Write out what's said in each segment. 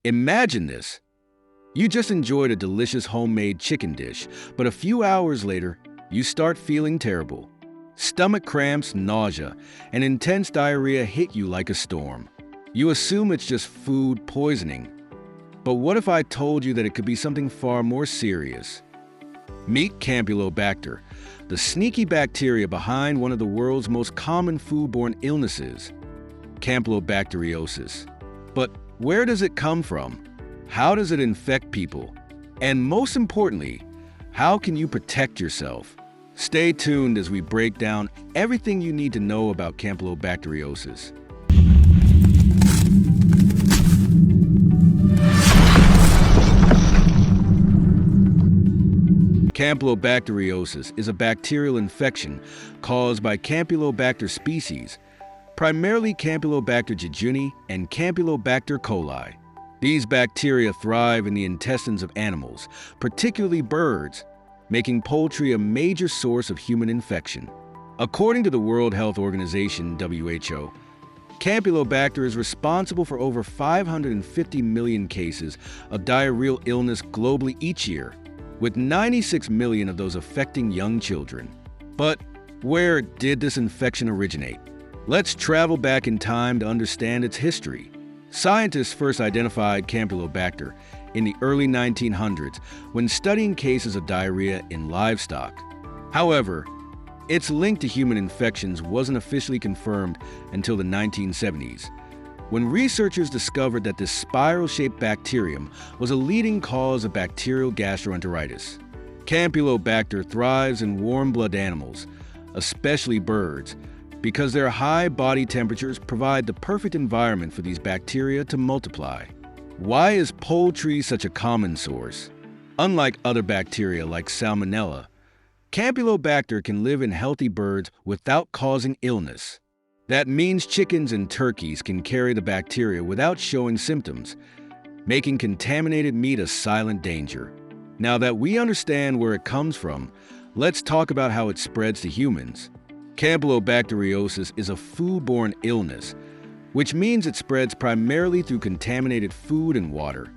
Imagine this. You just enjoyed a delicious homemade chicken dish, but a few hours later, you start feeling terrible. Stomach cramps, nausea, and intense diarrhea hit you like a storm. You assume it's just food poisoning. But what if I told you that it could be something far more serious? Meet Campylobacter, the sneaky bacteria behind one of the world's most common foodborne illnesses, Campylobacteriosis. But where does it come from? How does it infect people? And most importantly, how can you protect yourself? Stay tuned as we break down everything you need to know about Campylobacteriosis. Campylobacteriosis is a bacterial infection caused by Campylobacter species, primarily Campylobacter jejuni and Campylobacter coli. These bacteria thrive in the intestines of animals, particularly birds, making poultry a major source of human infection. According to the World Health Organization, WHO, Campylobacter is responsible for over 550 million cases of diarrheal illness globally each year, with 96 million of those affecting young children. But where did this infection originate? Let's travel back in time to understand its history. Scientists first identified Campylobacter in the early 1900s when studying cases of diarrhea in livestock. However, its link to human infections wasn't officially confirmed until the 1970s, when researchers discovered that this spiral-shaped bacterium was a leading cause of bacterial gastroenteritis. Campylobacter thrives in warm-blood animals, especially birds, because their high body temperatures provide the perfect environment for these bacteria to multiply. Why is poultry such a common source? Unlike other bacteria like Salmonella, Campylobacter can live in healthy birds without causing illness. That means chickens and turkeys can carry the bacteria without showing symptoms, making contaminated meat a silent danger. Now that we understand where it comes from, let's talk about how it spreads to humans. Campylobacteriosis is a foodborne illness, which means it spreads primarily through contaminated food and water.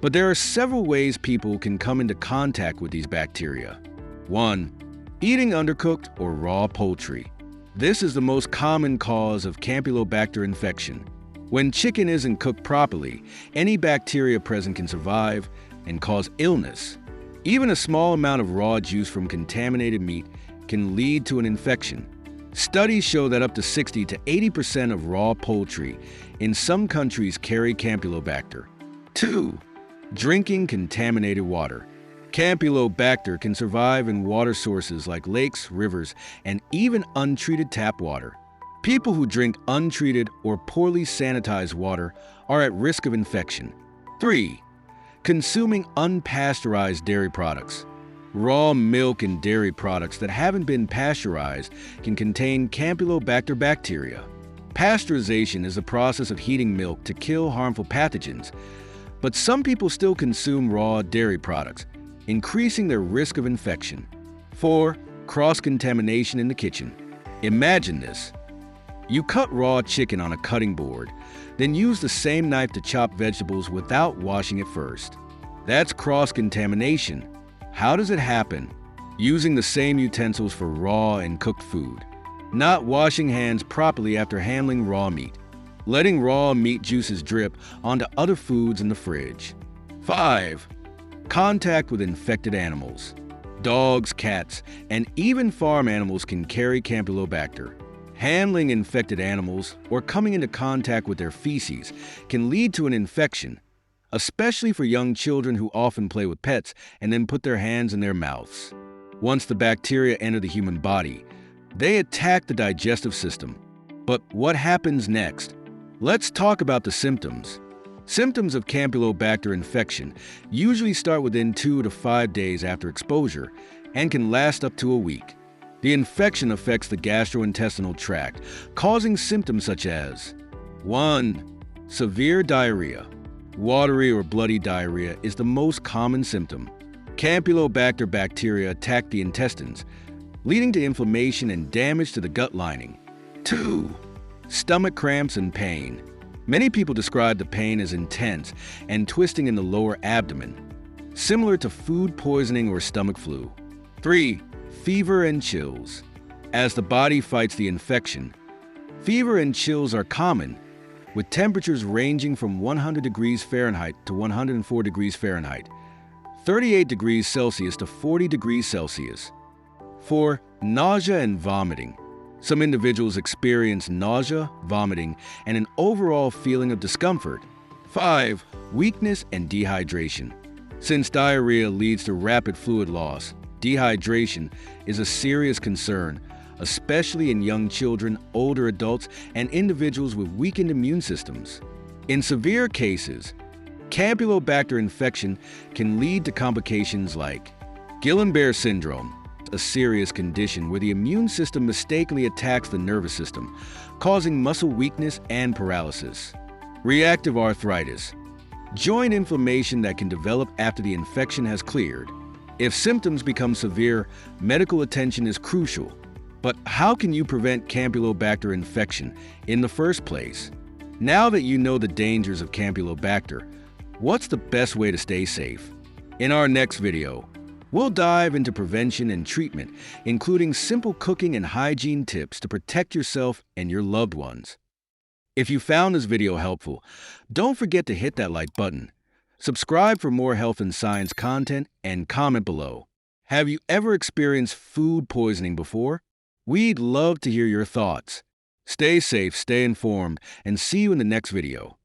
But there are several ways people can come into contact with these bacteria. 1. Eating undercooked or raw poultry. This is the most common cause of Campylobacter infection. When chicken isn't cooked properly, any bacteria present can survive and cause illness. Even a small amount of raw juice from contaminated meat can lead to an infection. Studies show that up to 60 to 80% of raw poultry in some countries carry Campylobacter. 2. Drinking contaminated water. Campylobacter can survive in water sources like lakes, rivers, and even untreated tap water. People who drink untreated or poorly sanitized water are at risk of infection. 3. Consuming unpasteurized dairy products. Raw milk and dairy products that haven't been pasteurized can contain Campylobacter bacteria. Pasteurization is the process of heating milk to kill harmful pathogens, but some people still consume raw dairy products, increasing their risk of infection. 4. Cross-contamination in the kitchen. Imagine this. You cut raw chicken on a cutting board, then use the same knife to chop vegetables without washing it first. That's cross-contamination. How does it happen? Using the same utensils for raw and cooked food. Not washing hands properly after handling raw meat. Letting raw meat juices drip onto other foods in the fridge. 5. Contact with infected animals. Dogs, cats, and even farm animals can carry Campylobacter. Handling infected animals or coming into contact with their feces can lead to an infection, especially for young children who often play with pets and then put their hands in their mouths. Once the bacteria enter the human body, they attack the digestive system. But what happens next? Let's talk about the symptoms. Symptoms of Campylobacter infection usually start within 2 to 5 days after exposure and can last up to a week. The infection affects the gastrointestinal tract, causing symptoms such as 1. Severe diarrhea. Watery or bloody diarrhea is the most common symptom. Campylobacter bacteria attack the intestines, leading to inflammation and damage to the gut lining. 2. Stomach cramps and pain. Many people describe the pain as intense and twisting in the lower abdomen, similar to food poisoning or stomach flu. 3. Fever and chills. As the body fights the infection, fever and chills are common, with temperatures ranging from 100 degrees Fahrenheit to 104 degrees Fahrenheit, 38 degrees Celsius to 40 degrees Celsius. 4. Nausea and vomiting. Some individuals experience nausea, vomiting, and an overall feeling of discomfort. 5. Weakness and dehydration. Since diarrhea leads to rapid fluid loss, dehydration is a serious concern, especially in young children, older adults, and individuals with weakened immune systems. In severe cases, Campylobacter infection can lead to complications like Guillain-Barré syndrome, a serious condition where the immune system mistakenly attacks the nervous system, causing muscle weakness and paralysis. Reactive arthritis, joint inflammation that can develop after the infection has cleared. If symptoms become severe, medical attention is crucial. But how can you prevent Campylobacter infection in the first place? Now that you know the dangers of Campylobacter, what's the best way to stay safe? In our next video, we'll dive into prevention and treatment, including simple cooking and hygiene tips to protect yourself and your loved ones. If you found this video helpful, don't forget to hit that like button, subscribe for more health and science content, and comment below. Have you ever experienced food poisoning before? We'd love to hear your thoughts. Stay safe, stay informed, and see you in the next video.